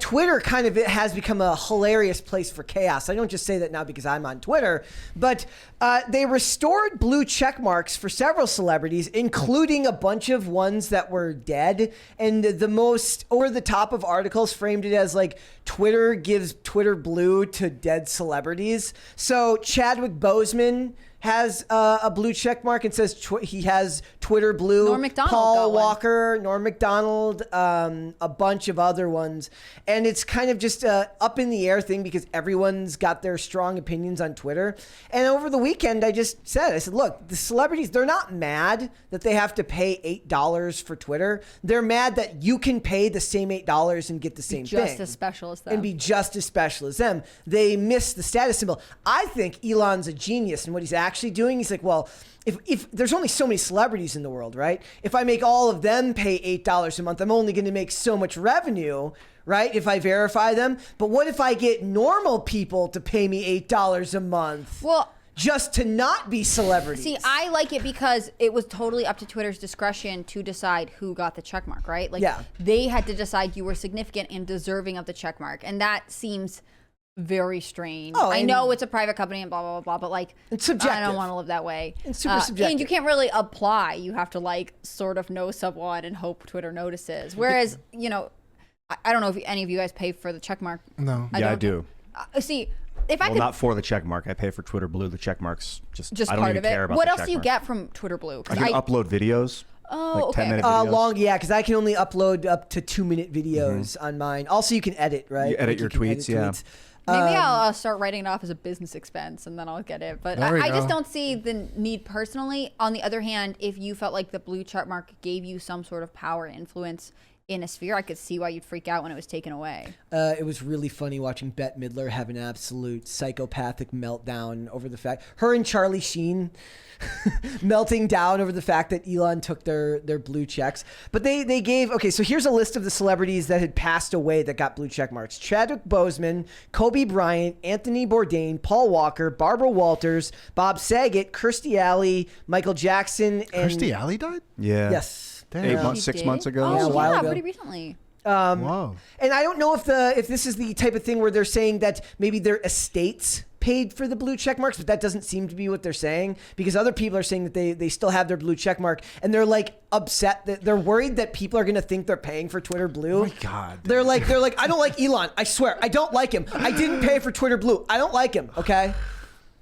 Twitter kind of has become a hilarious place for chaos. I don't just say that now because I'm on Twitter, but they restored blue check marks for several celebrities, including a bunch of ones that were dead. And the most over the top of articles framed it as like Twitter gives Twitter blue to dead celebrities. So Chadwick Boseman has a blue check mark and says he has Twitter blue. Norm Macdonald Paul Walker, Norm Macdonald, a bunch of other ones. And it's kind of just a up in the air thing because everyone's got their strong opinions on Twitter. And over the weekend, I said, look, the celebrities, they're not mad that they have to pay $8 for Twitter. They're mad that you can pay the same $8 and get the same thing. Just as special as them. And be just as special as them. They miss the status symbol. I think Elon's a genius in what he's actually doing. He's like, well, if there's only so many celebrities in the world, right? If I make all of them pay $8 a month, I'm only going to make so much revenue, right? If I verify them. But what if I get normal people to pay me $8 a month? Well, just to not be celebrities. See, I like it because it was totally up to Twitter's discretion to decide who got the check mark, right? Like, they had to decide you were significant and deserving of the check mark. And that seems very strange. I know it's a private company and blah, blah, blah, but like, it's subjective. I don't want to live that way. It's super subjective. And you can't really apply. You have to like sort of know someone and hope Twitter notices. Whereas, you know, I don't know if any of you guys pay for the check mark. No. I do. See, if I could, not for the check mark. I pay for Twitter Blue. The check mark's just I don't part even of it. care about what the else check do you mark. get from Twitter Blue? I can upload videos. Oh, like okay. 10-minute videos. Because I can only upload up to 2-minute videos on mine. Also, you can edit, right? You edit your tweets, yeah. Maybe I'll start writing it off as a business expense and then I'll get it. But I just don't see the need personally. On the other hand, if you felt like the blue check mark gave you some sort of power and influence in a sphere, I could see why you'd freak out when it was taken away. It was really funny watching Bette Midler have an absolute psychopathic meltdown over the fact, her and Charlie Sheen melting down over the fact that Elon took their blue checks. But they gave, okay, so here's a list of the celebrities that had passed away that got blue check marks. Chadwick Boseman, Kobe Bryant, Anthony Bourdain, Paul Walker, Barbara Walters, Bob Saget, Kirstie Alley, Michael Jackson, and... Kirstie Alley died? Yeah. Yes. Damn. 6 months ago. Oh, pretty recently. Whoa. And I don't know if this is the type of thing where they're saying that maybe their estates paid for the blue check marks, but that doesn't seem to be what they're saying, because other people are saying that they still have their blue check mark and they're like upset that they're worried that people are going to think they're paying for Twitter Blue. Oh my God. They're like, I don't like Elon. I swear, I don't like him. I didn't pay for Twitter Blue. I don't like him. Okay.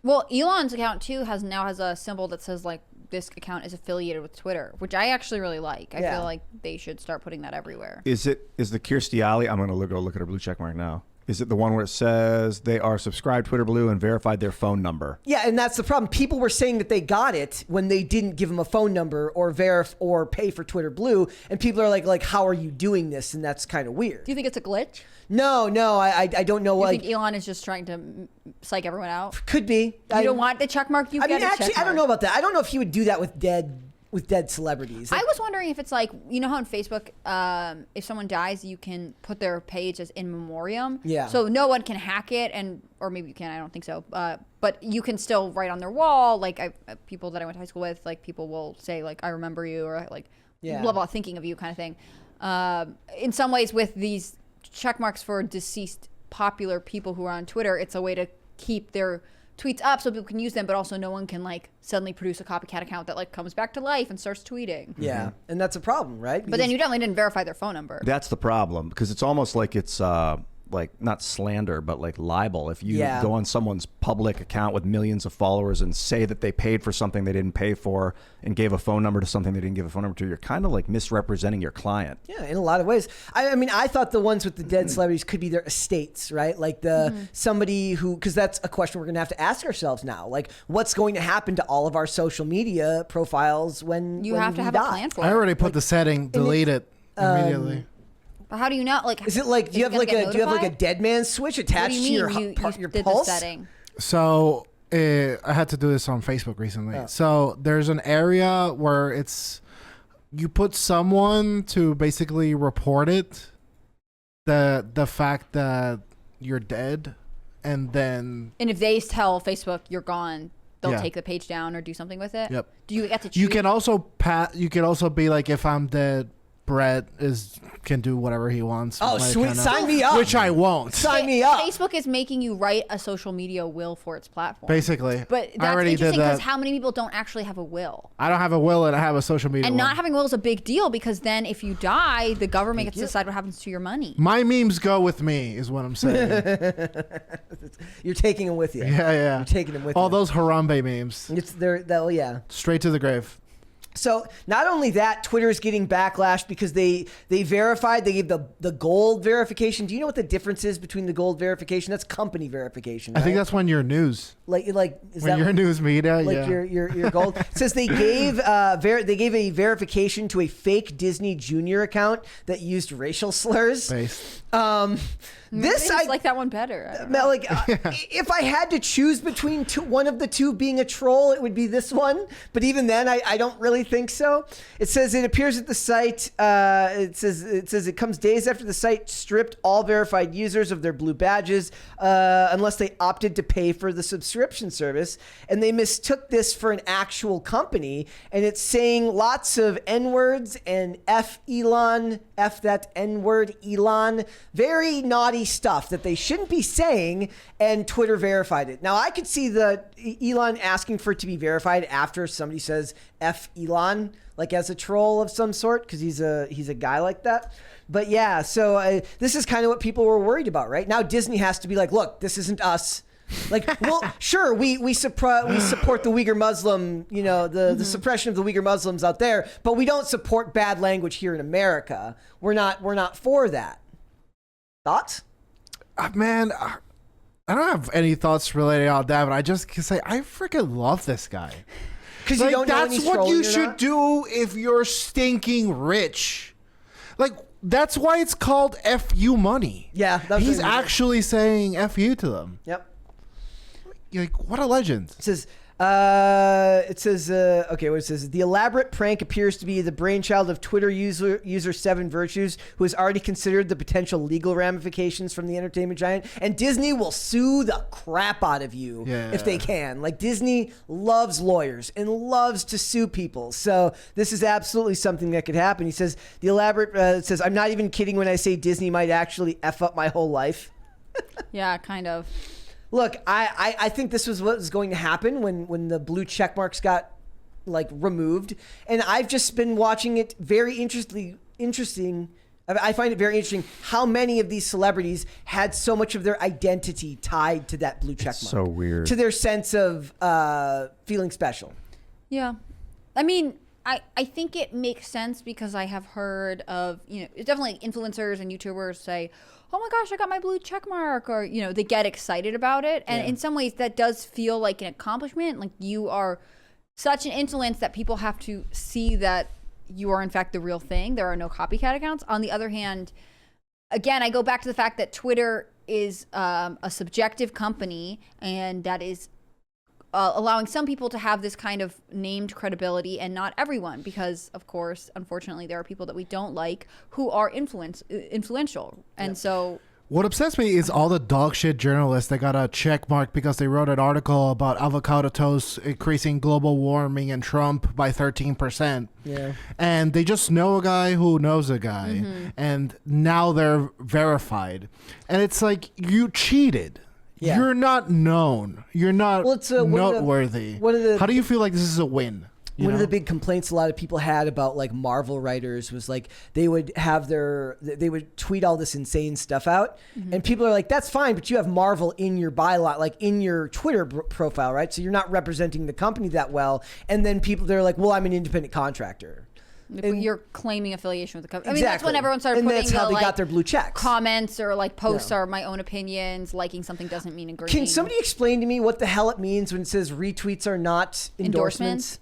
Well, Elon's account too has a symbol that says like, this account is affiliated with Twitter, which I actually really like. I feel like they should start putting that everywhere. Is the Kirstie Alley? I'm going to go look at her blue check mark now. Is it the one where it says they are subscribed Twitter Blue and verified their phone number? Yeah, and that's the problem. People were saying that they got it when they didn't give them a phone number or or pay for Twitter Blue, and people are like, how are you doing this? And that's kind of weird. Do you think it's a glitch? No, I don't know. You think Elon is just trying to psych everyone out? Could be. You don't want the check mark. I mean, actually, I don't know about that. I don't know if he would do that with dead celebrities. I was wondering if it's like, you know how on Facebook, if someone dies, you can put their page as in memoriam. Yeah. So no one can hack it, or maybe you can. I don't think so. But you can still write on their wall. Like people that I went to high school with, like people will say like, I remember you, or like blah blah, thinking of you, kind of thing. In some ways, with these check marks for deceased popular people who are on Twitter, it's a way to keep their tweets up so people can use them, but also no one can like suddenly produce a copycat account that like comes back to life and starts tweeting. Yeah, and that's a problem, right? But then you definitely didn't verify their phone number. That's the problem, because it's almost like it's like not slander, but like libel. If you go on someone's public account with millions of followers and say that they paid for something they didn't pay for and gave a phone number to something they didn't give a phone number to, you're kind of like misrepresenting your client. Yeah, in a lot of ways. I mean, I thought the ones with the dead celebrities could be their estates, right? Like somebody who, because that's a question we're going to have to ask ourselves now. Like, what's going to happen to all of our social media profiles when you have to have die? a plan for it. I already put the setting, delete it immediately. How do you know? Like, is it like do you have like a dead man switch attached to your pulse? The setting? So I had to do this on Facebook recently. Oh. So there's an area where you put someone to basically report it, the fact that you're dead, and if they tell Facebook you're gone, they'll take the page down or do something with it. Yep. Do you get to choose? You can also be like, if I'm dead, Brett can do whatever he wants. Oh, sweet. Sign me up. Which I won't. Sign me up. Facebook is making you write a social media will for its platform. Basically. But that's interesting because how many people don't actually have a will? I don't have a will and I have a social media And one. not having a will is a big deal because then if you die, the government gets to decide what happens to your money. My memes go with me is what I'm saying. You're taking them with you. Yeah. You're taking them with All you. those Harambe memes. Yeah. Straight to the grave. So not only that, Twitter is getting backlash because they verified, they gave the gold verification. Do you know what the difference is between the gold verification? That's company verification. Right? I think that's when you're news. Like is when that you're news media, like yeah. your gold? It says they gave they gave a verification to a fake Disney Junior account that used racial slurs. I like that one better. If I had to choose between one of the two being a troll, it would be this one. But even then, I don't really think so. It says it appears at the site. It says it comes days after the site stripped all verified users of their blue badges, unless they opted to pay for the subscription service, and they mistook this for an actual company. And it's saying lots of N-words and F Elon, F that N-word Elon, very naughty stuff that they shouldn't be saying, and Twitter verified it. Now I could see the Elon asking for it to be verified after somebody says F Elon, like as a troll of some sort, because he's a guy like that. But yeah, so this is kind of what people were worried about, right? Now Disney has to be like, look, this isn't us. Like, well, sure, we support the Uyghur Muslim, the suppression of the Uyghur Muslims out there, but we don't support bad language here in America. We're not for that. Thoughts? Man, I don't have any thoughts related on that, but I just can say I freaking love this guy. Because you don't know when he's that's what you trolling or should not? do if you're stinking rich. Like, that's why it's called FU money. Yeah, that's he's what it is. actually saying FU to them. Yep. Like, what a legend. It says, the elaborate prank appears to be the brainchild of Twitter user Seven Virtues, who has already considered the potential legal ramifications from the entertainment giant. And Disney will sue the crap out of you if they can. Like, Disney loves lawyers and loves to sue people. So this is absolutely something that could happen. He says, it says, I'm not even kidding when I say Disney might actually F up my whole life. Yeah, kind of. Look, I think this was what was going to happen when the blue check marks got removed, and I've just been watching it very interesting. I find it very interesting how many of these celebrities had so much of their identity tied to that blue check mark. So weird. To their sense of feeling special. Yeah. I mean, I think it makes sense because I have heard of, it's definitely influencers and YouTubers say, oh my gosh, I got my blue check mark, or, they get excited about it. And in some ways that does feel like an accomplishment. Like, you are such an influence that people have to see that you are in fact the real thing. There are no copycat accounts. On the other hand, again, I go back to the fact that Twitter is a subjective company, and that is allowing some people to have this kind of named credibility and not everyone, because of course, unfortunately, there are people that we don't like who are influential. And so what upsets me is all the dog shit journalists that got a check mark because they wrote an article about avocado toast increasing global warming and Trump by 13%. Yeah. And they just know a guy who knows a guy, and now they're verified. And it's like, you cheated. Yeah. You're not known. You're not noteworthy. How do you feel like this is a win? One of the big complaints a lot of people had about Marvel writers was they would tweet all this insane stuff out, and people are like, that's fine, but you have Marvel in your byline, in your Twitter profile, right? So you're not representing the company that well. And then they're like, well, I'm an independent contractor. And you're claiming affiliation with the company. Exactly. I mean, that's when everyone started and putting that's how they got their blue checks. Comments or posts are my own opinions. Liking something doesn't mean agreeing. Can somebody explain to me what the hell it means when it says retweets are not endorsements?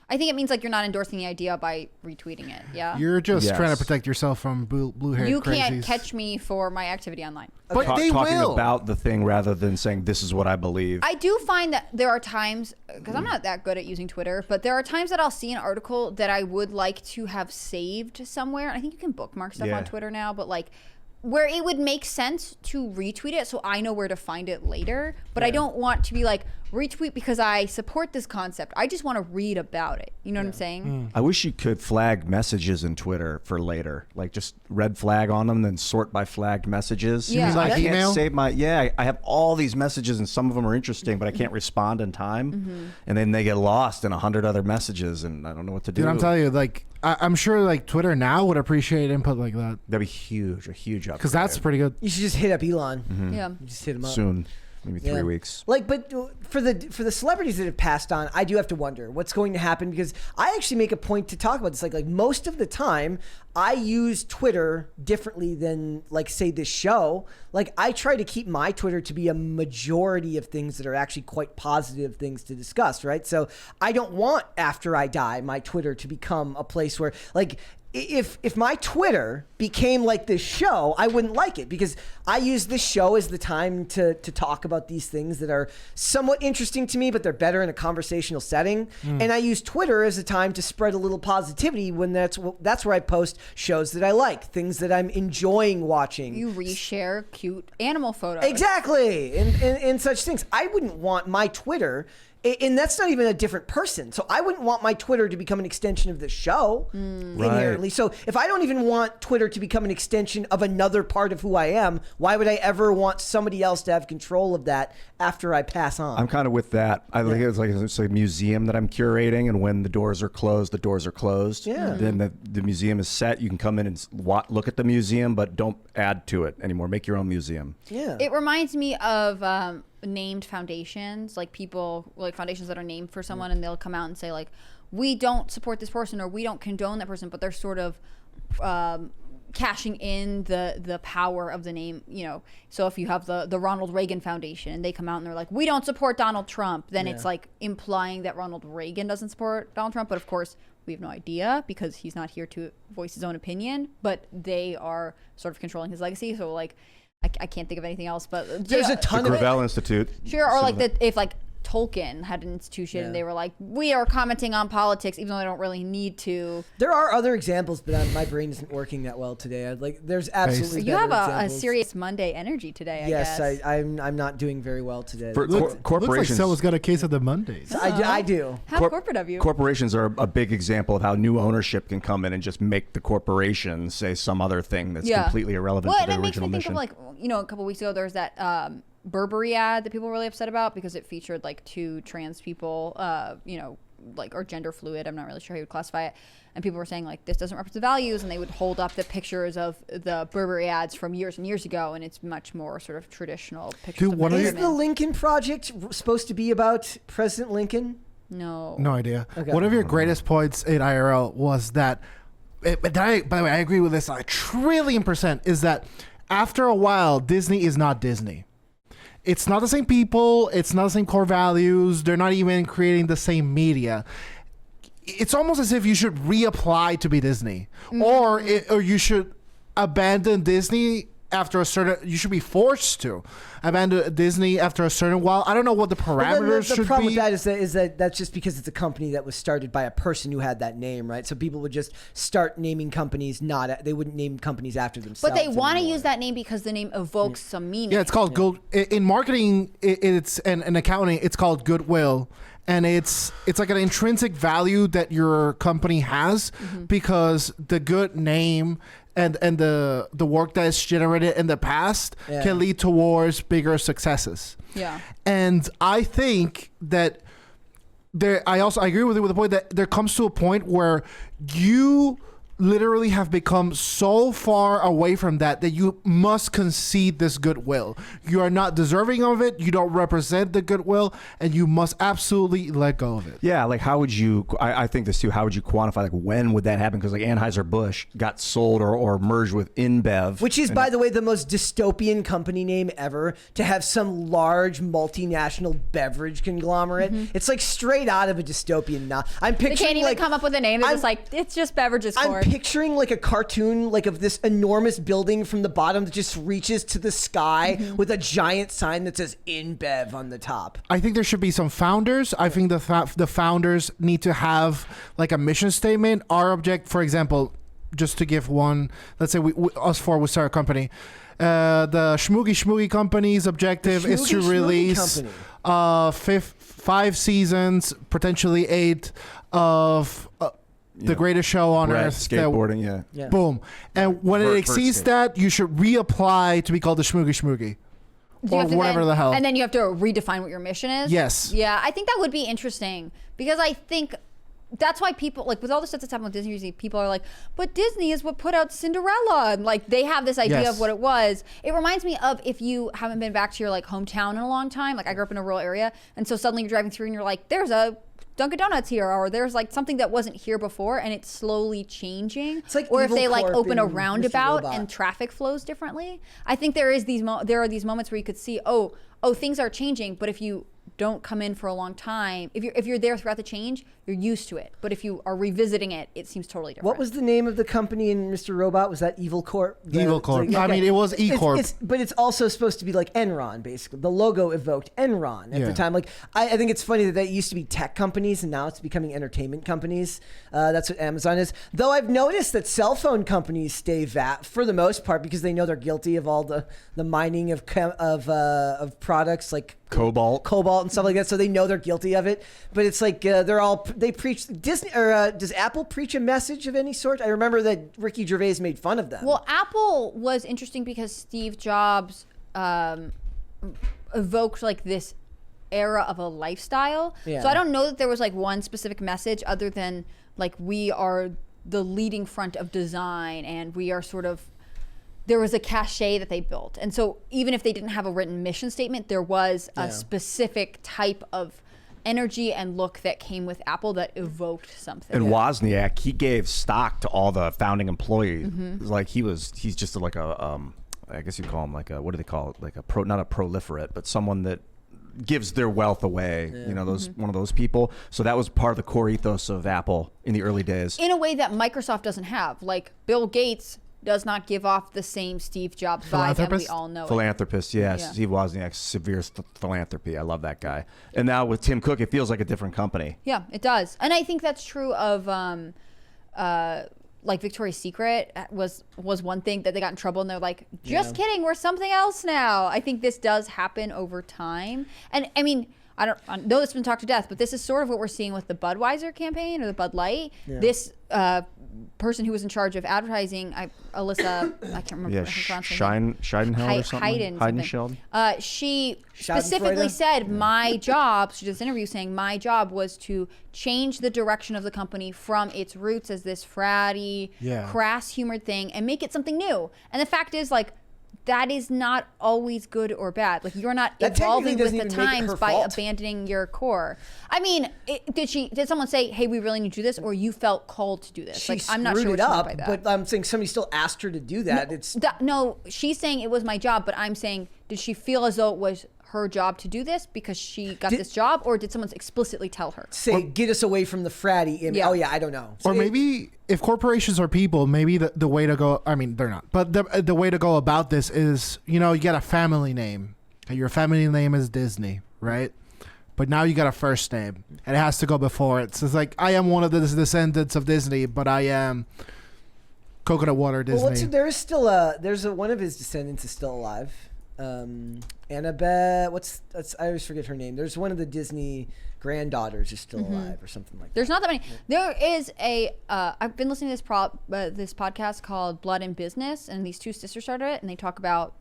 I think it means you're not endorsing the idea by retweeting it. Yeah. You're just trying to protect yourself from blue-haired You crazies. can't catch me for my activity online. But they talking will. about the thing rather than saying this is what I believe. I do find that there are times, because I'm not that good at using Twitter, but there are times that I'll see an article that I would like to have saved somewhere. I think you can bookmark stuff on Twitter now, but where it would make sense to retweet it so I know where to find it later. But I don't want to be retweet because I support this concept. I just want to read about it. You know what I'm saying? I wish you could flag messages in Twitter for later, like just red flag on them, then sort by flagged messages. Yeah. Like I email? can't save my I have all these messages and some of them are interesting, but I can't respond in time, and then they get lost in 100 other messages, and I don't know what to do. Dude, I'm telling you, like I'm sure like Twitter now would appreciate input like that That'd be huge, a huge upgrade. because that's pretty good. You should just hit up Elon. Yeah. You just hit him up. soon, maybe 3 Yeah. weeks. Like, but for the celebrities that have passed on, I do have to wonder what's going to happen, because I actually make a point to talk about this. Like most of the time, I use Twitter differently than like say this show. Like I try to keep my Twitter to be a majority of things that are actually quite positive things to discuss, right? So I don't want after I die my Twitter to become a place where like. If my Twitter became like this show, I wouldn't like it, because I use this show as the time to talk about these things that are somewhat interesting to me, but they're better in a conversational setting. And I use Twitter as a time to spread a little positivity when that's where I post shows that I like, things that I'm enjoying watching. You reshare cute animal photos. Exactly. And such things. I wouldn't want my Twitter, and that's not even a different person. So I wouldn't want my Twitter to become an extension of the show inherently. So if I don't even want Twitter to become an extension of another part of who I am, why would I ever want somebody else to have control of that after I pass on? I'm kind of with that. I think it's like a museum that I'm curating, and when the doors are closed, the doors are closed. Yeah. Then the museum is set. You can come in and look at the museum, but don't add to it anymore. Make your own museum. Yeah. It reminds me of named foundations, like people, like foundations that are named for someone, and they'll come out and say like, we don't support this person or we don't condone that person, but they're sort of cashing in the power of the name, you know. So if you have the Ronald Reagan Foundation and they come out and they're like, we don't support Donald Trump, then it's like implying that Ronald Reagan doesn't support Donald Trump. But of course we have no idea because he's not here to voice his own opinion, but they are sort of controlling his legacy. So like I can't think of anything else, but There's a ton The of it. Gravel Institute. sure, or like that if like Tolkien had an institution and they were like, we are commenting on politics even though they don't really need to. There are other examples, but my brain isn't working that well today. There's absolutely You have better a examples. serious Monday energy today, I Yes, guess. I'm not doing very well today. For Looks like corporations, someone's got a case of the Mondays. I do. How corporate of you. corporations are a big example of how new ownership can come in and just make the corporation say some other thing that's completely irrelevant Well, to and the it makes me original think mission. of like, you know, a couple weeks ago there was that Burberry ad that people were really upset about because it featured like two trans people, you know, like, or gender fluid. I'm not really sure how you would classify it. And people were saying like, this doesn't represent values, and they would hold up the pictures of the Burberry ads from years and years ago, and it's much more sort of traditional pictures. Dude, of one of Is women. the Lincoln Project supposed to be about President Lincoln? No. No idea. Okay. One of your greatest points in IRL was that, by the way, I agree with this a trillion%, is that after a while, Disney is not Disney. It's not the same people. It's not the same core values. They're not even creating the same media. It's almost as if you should reapply to be Disney, or you should abandon Disney after a certain. You should be forced to abandon Disney after a certain while. I don't know what the parameters the should problem be. with that is that that's just because it's a company that was started by a person who had that name, right? So people would just start naming companies they wouldn't name companies after themselves. But they want to anymore. use that name because the name evokes some meaning. Yeah, it's called good in marketing. It's and accounting. It's called goodwill, and it's like an intrinsic value that your company has because the good name and the work that is generated in the past can lead towards bigger successes. Yeah. And I think that I agree with you with the point that there comes to a point where you literally have become so far away from that you must concede this goodwill. You are not deserving of it. You don't represent the goodwill, and you must absolutely let go of it. Yeah, like how would you? I think this too. How would you quantify? Like when would that happen? Because like Anheuser-Busch got sold or merged with InBev, Which is, by the way, the most dystopian company name ever, to have some large multinational beverage conglomerate. It's like straight out of a dystopian novel. I'm picturing They can't even like, come up with a name. They're just like, it's just beverages for I'm picturing like a cartoon, like of this enormous building from the bottom that just reaches to the sky with a giant sign that says InBev on the top. I think there should be some founders. I think the founders need to have like a mission statement. Our object, for example, just to give one, let's say us four would start a company. The Schmoogie Company's objective is to release 5 seasons, potentially 8 of the greatest show on earth. Skateboarding, yeah. Boom. And when it exceeds that, you should reapply to be called the Schmoogie. Or whatever the hell. And then you have to redefine what your mission is? Yes. Yeah, I think that would be interesting because I think that's why people, like with all the stuff that's happened with Disney, people are like, but Disney is what put out Cinderella. And like they have this idea of what it was. It reminds me of if you haven't been back to your like hometown in a long time. Like I grew up in a rural area. And so suddenly you're driving through and you're like, there's a Dunkin' Donuts here, or there's like something that wasn't here before and it's slowly changing. It's like or if they like Corp open a in roundabout and traffic flows differently. I think there is there are these moments where you could see, oh, things are changing, but if you don't come in for a long time, if you're there throughout the change, you're used to it. But if you are revisiting it, it seems totally different. What was the name of the company in Mr. Robot? Was that Evil Corp? Evil Corp. I mean, it was E-Corp. But it's also supposed to be like Enron, basically. The logo evoked Enron at the time. Like, I think it's funny that used to be tech companies and now it's becoming entertainment companies. That's what Amazon is. Though I've noticed that cell phone companies stay VAT for the most part because they know they're guilty of all the mining of products like cobalt and stuff like that. So they know they're guilty of it. But it's like they preach Disney or does Apple preach a message of any sort? I remember that Ricky Gervais made fun of them. Well, Apple was interesting because Steve Jobs evoked like this era of a lifestyle. Yeah. So I don't know that there was like one specific message other than like we are the leading front of design and we are sort of, there was a cachet that they built. And so even if they didn't have a written mission statement, there was a specific type of energy and look that came with Apple that evoked something. And Wozniak, he gave stock to all the founding employees. Like he's just like a, I guess you'd call him like a, what do they call it? Like not a proliferate, but someone that gives their wealth away. You know, one of those people. So that was part of the core ethos of Apple in the early days. In a way that Microsoft doesn't have. Like Bill Gates does not give off the same Steve Jobs vibe, and we all know Philanthropist, yes. Yeah. Steve Wozniak's severe philanthropy. I love that guy. And now with Tim Cook, it feels like a different company. Yeah, it does. And I think that's true of like Victoria's Secret was one thing that they got in trouble and they're like, just kidding, we're something else now. I think this does happen over time. And I mean, I know it's been talked to death, but this is sort of what we're seeing with the Budweiser campaign or the Bud Light. Yeah. This person who was in charge of advertising, Alyssa, I can't remember. Scheidenheld or something? Heidenscheld. She specifically said, my job, she did this interview saying, my job was to change the direction of the company from its roots as this fratty, crass humored thing and make it something new. And the fact is, like, that is not always good or bad. Like you're not evolving with the times by abandoning your core. I mean, did someone say, "Hey, we really need to do this," or you felt called to do this? She I'm not sure what you meant by that. But I'm saying somebody still asked her to do that. No, she's saying it was my job, but I'm saying, did she feel as though it was her job to do this because she got this job, or did someone explicitly tell her? Get us away from the fratty image. Yeah. Oh yeah, I don't know. Or maybe if corporations are people, maybe the way to go, I mean, they're not, but the way to go about this is, you know, you get a family name. Your family name is Disney, right? But now you got a first name and it has to go before it. So it's like, I am one of the descendants of Disney, but I am coconut water Disney. Well, there's still one of his descendants is still alive. Annabelle, I always forget her name. There's one of the Disney granddaughters is still alive or something like that. There's not that many. There is I've been listening to this podcast called Blood and Business, and these two sisters started it, and they talk about,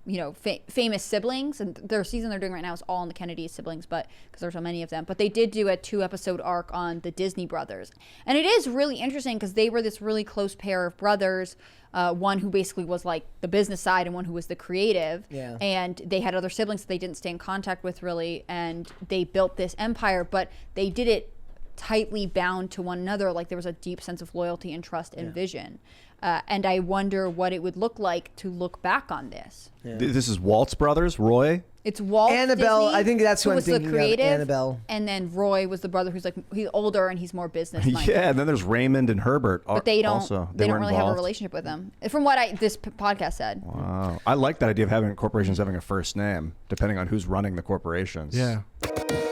you know, famous siblings, and their season they're doing right now is all on the Kennedy siblings, but because there's so many of them. But they did do a 2-episode arc on the Disney brothers, and it is really interesting because they were this really close pair of brothers. One who basically was like the business side and one who was the creative. Yeah. And they had other siblings that they didn't stay in contact with really, and they built this empire, but they did it tightly bound to one another. Like there was a deep sense of loyalty and trust and vision. And I wonder what it would look like to look back on this. Yeah. This is Walt's brothers, Roy? It's Walt Annabelle, Disney, I think that's who I'm thinking creative, of. Annabelle. And then Roy was the brother who's like, he's older and he's more business-minded. Yeah, and then there's Raymond and Herbert. But they don't really involved. have a relationship with them, from what this podcast said. Wow. I like that idea of having corporations having a first name, depending on who's running the corporations. Yeah.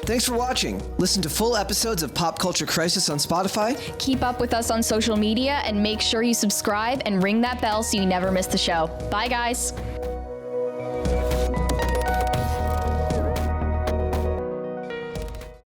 Thanks for watching. Listen to full episodes of Pop Culture Crisis on Spotify. Keep up with us on social media and make sure you subscribe and ring that bell so you never miss the show. Bye, guys.